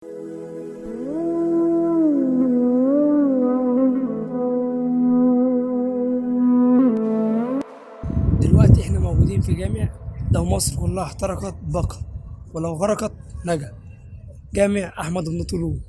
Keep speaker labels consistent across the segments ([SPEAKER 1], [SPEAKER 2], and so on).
[SPEAKER 1] دلوقتي احنا موجودين في جامع لو مصر كلها احترقت بقى ولو غرقت نجا. جامع أحمد بن طولون.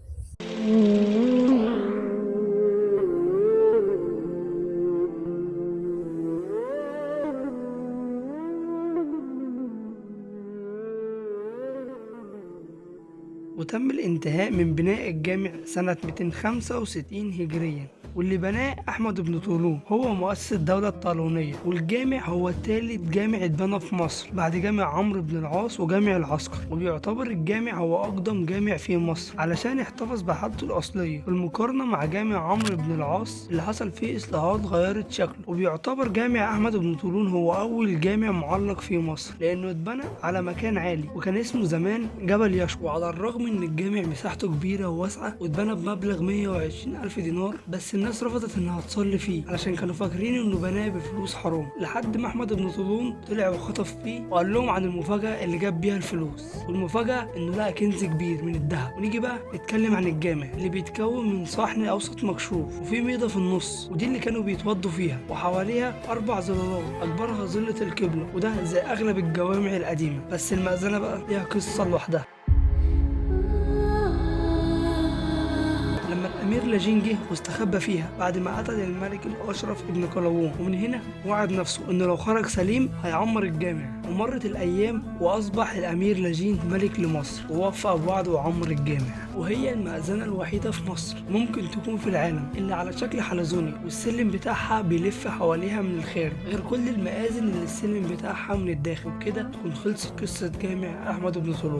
[SPEAKER 1] وتم الانتهاء من بناء الجامع سنة 265 هجريا، واللي بناه أحمد بن طولون هو مؤسس الدولة الطالونية، والجامع هو ثالث جامع اتبنى في مصر بعد جامع عمرو بن العاص وجامع العسكر، وبيعتبر الجامع هو أقدم جامع في مصر علشان احتفظ بحالته الأصلية بالمقارنة مع جامع عمرو بن العاص اللي حصل فيه إصلاحات غيرت شكله. وبيعتبر جامع أحمد بن طولون هو أول جامع معلق في مصر لأنه اتبنى على مكان عالي وكان اسمه زمان جبل يشوع. وعلى الرغم إن الجامع مساحته كبيرة وواسعة واتبنى بمبلغ 120 ألف دينار، بس الناس رفضت إنها تصلي فيه علشان كانوا فاكرين إنه بناه بفلوس حرام، لحد ما أحمد بن طولون طلع وخطف فيه وقال لهم عن المفاجأة اللي جاب بيها الفلوس. والمفاجأة إنه لقى كنز كبير من الذهب. ونيجي بقى نتكلم عن الجامع اللي بيتكون من صحن أوسط مكشوف وفيه ميضة في النص، ودي اللي كانوا بيتوضوا فيها، وحواليها 4 ظلالات أكبرها ظلة القبلة، وده زي أغلب الجوامع القديمة. بس المأذنة بقى ليها قصة لوحدها. لما الأمير لاجين جه واستخبى فيها بعد ما قتل الملك الأشرف ابن قلاوون، ومن هنا وعد نفسه إنه لو خرج سليم هيعمر الجامع. ومرت الأيام وأصبح الأمير لاجين ملك لمصر ووفى بوعده وعمر الجامع. وهي المأذنة الوحيدة في مصر ممكن تكون في العالم اللي على شكل حلزوني والسلم بتاعها بيلف حواليها من الخارج، غير كل المآذن اللي السلم بتاعها من الداخل. وكده تكون خلصت قصة جامع أحمد بن طولون.